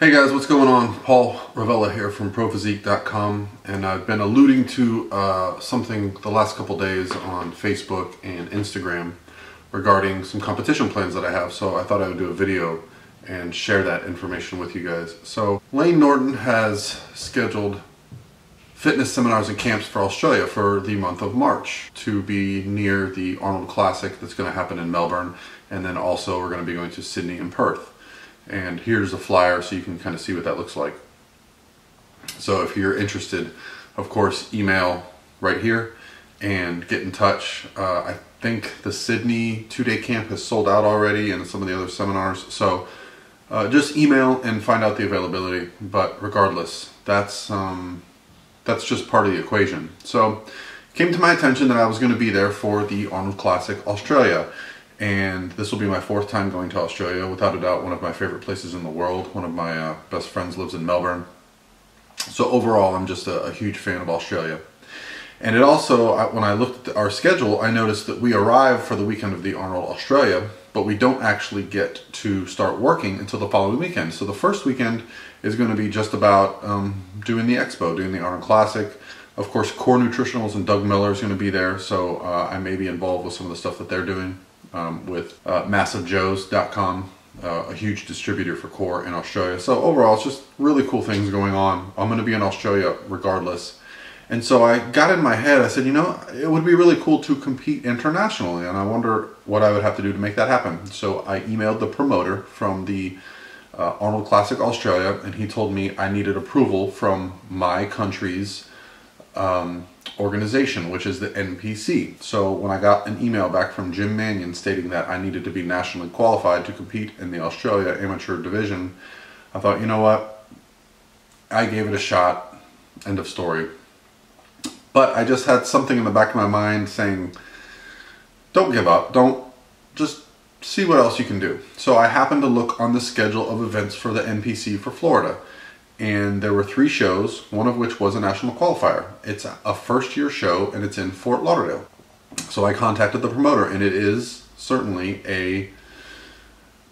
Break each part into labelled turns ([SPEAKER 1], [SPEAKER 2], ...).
[SPEAKER 1] Hey guys, what's going on? Paul Revelia here from ProPhysique.com, and I've been alluding to something the last couple days on Facebook and Instagram regarding some competition plans that I have, so I thought I would do a video and share that information with you guys. So Lane Norton has scheduled fitness seminars and camps for Australia for the month of March to be near the Arnold Classic that's going to happen in Melbourne, and then also we're going to be going to Sydney and Perth. And here's a flyer so you can kind of see what that looks like. So if you're interested, of course, email right here and get in touch. I think the Sydney 2-day camp has sold out already and some of the other seminars. So just email and find out the availability. But regardless, that's just part of the equation. So it came to my attention that I was going to be there for the Arnold Classic Australia. And this will be my 4th time going to Australia. Without a doubt, one of my favorite places in the world. One of my best friends lives in Melbourne. So overall, I'm just a huge fan of Australia. And it also, when I looked at our schedule, I noticed that we arrive for the weekend of the Arnold Australia, but we don't actually get to start working until the following weekend. So the first weekend is going to be just about doing the expo, doing the Arnold Classic. Of course, Core Nutritionals and Doug Miller is going to be there, so I may be involved with some of the stuff that they're doing. With MassiveJoes.com, a huge distributor for Core in Australia. So overall, it's just really cool things going on. I'm going to be in Australia regardless. And so I got in my head, I said, you know, it would be really cool to compete internationally, and I wonder what I would have to do to make that happen. So I emailed the promoter from the Arnold Classic Australia, and he told me I needed approval from my country's organization, which is the NPC. So when I got an email back from Jim Mannion stating that I needed to be nationally qualified to compete in the Australia Amateur Division, I thought, you know what, I gave it a shot, end of story. But I just had something in the back of my mind saying, don't give up, just see what else you can do. So I happened to look on the schedule of events for the NPC for Florida. And there were 3 shows, one of which was a national qualifier. It's a first-year show, and it's in Fort Lauderdale. So I contacted the promoter, and it is certainly a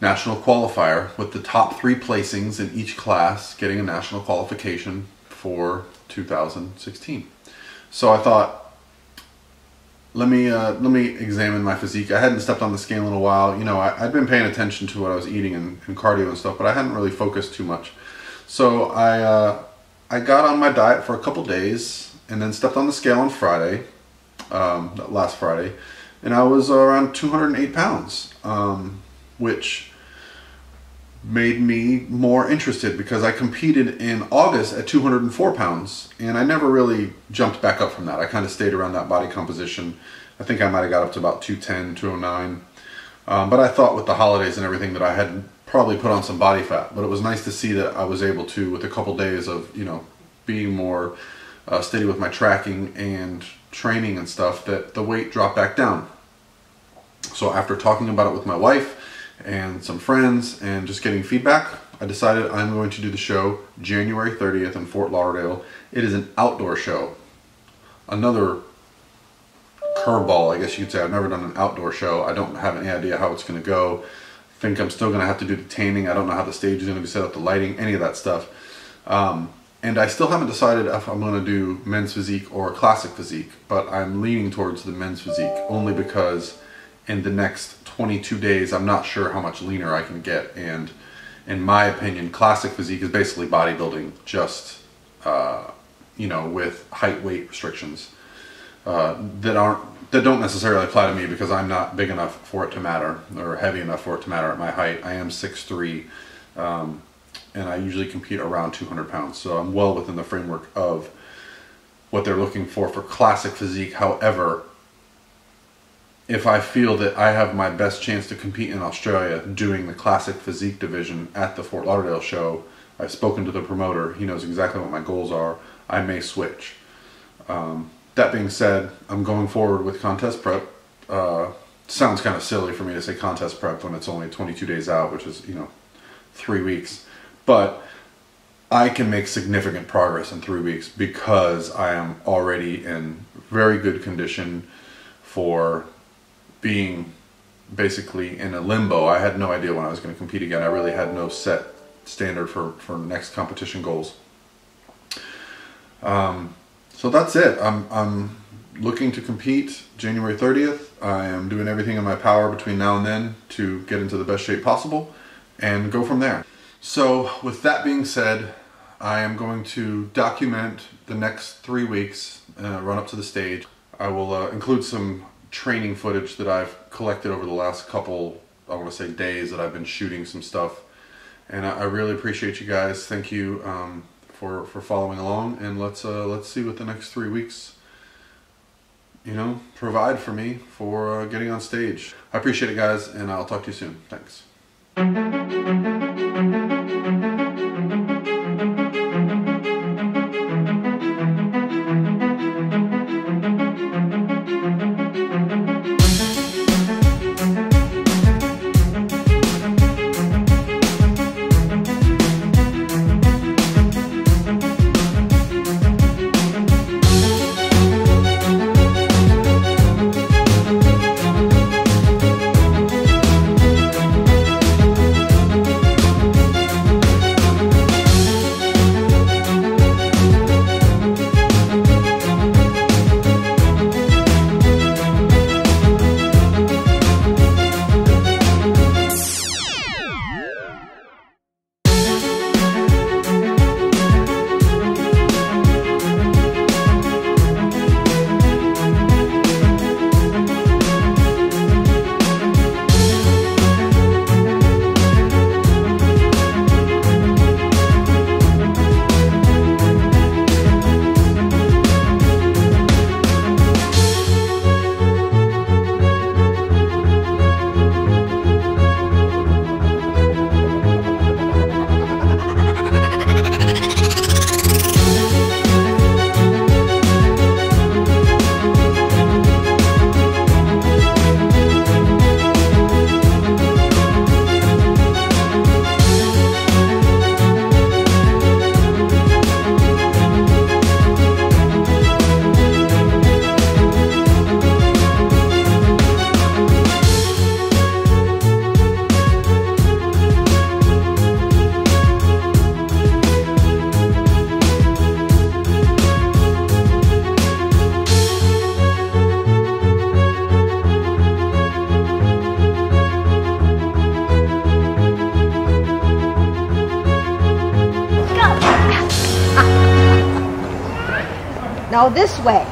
[SPEAKER 1] national qualifier with the top 3 placings in each class getting a national qualification for 2016. So I thought, let me examine my physique. I hadn't stepped on the scale in a while. You know, I'd been paying attention to what I was eating and cardio and stuff, but I hadn't really focused too much. So I got on my diet for a couple days and then stepped on the scale on Friday, last Friday, and I was around 208 pounds, which made me more interested because I competed in August at 204 pounds and I never really jumped back up from that. I kind of stayed around that body composition. I think I might have got up to about 210, 209, but I thought with the holidays and everything that I had probably put on some body fat, but it was nice to see that I was able to, with a couple days of, you know, being more steady with my tracking and training and stuff, that the weight dropped back down. So after talking about it with my wife and some friends and just getting feedback, I decided I'm going to do the show January 30th in Fort Lauderdale. It is an outdoor show. Another curveball, I guess you could say. I've never done an outdoor show. I don't have any idea how it's going to go. Think I'm still going to have to do the tanning. I don't know how the stage is going to be set up, the lighting, any of that stuff. And I still haven't decided if I'm going to do men's physique or classic physique, but I'm leaning towards the men's physique only because in the next 22 days, I'm not sure how much leaner I can get. And in my opinion, classic physique is basically bodybuilding, just, you know, with height weight restrictions that don't necessarily apply to me because I'm not big enough for it to matter or heavy enough for it to matter at my height. I am 6'3", and I usually compete around 200 pounds. So I'm well within the framework of what they're looking for classic physique. However, if I feel that I have my best chance to compete in Australia doing the classic physique division at the Fort Lauderdale show, I've spoken to the promoter. He knows exactly what my goals are. I may switch. That being said, I'm going forward with contest prep. Sounds kind of silly for me to say contest prep when it's only 22 days out, which is, you know, 3 weeks. But I can make significant progress in 3 weeks because I am already in very good condition for being basically in a limbo. I had no idea when I was going to compete again. I really had no set standard for next competition goals. So that's it. I'm looking to compete January 30th. I am doing everything in my power between now and then to get into the best shape possible and go from there. So with that being said, I am going to document the next 3 weeks, run up to the stage. I will include some training footage that I've collected over the last couple, I want to say, days that I've been shooting some stuff. And I really appreciate you guys. Thank you for following along, and let's see what the next 3 weeks, you know, provide for me for getting on stage. I appreciate it, guys, and I'll talk to you soon. Thanks.
[SPEAKER 2] No, this way.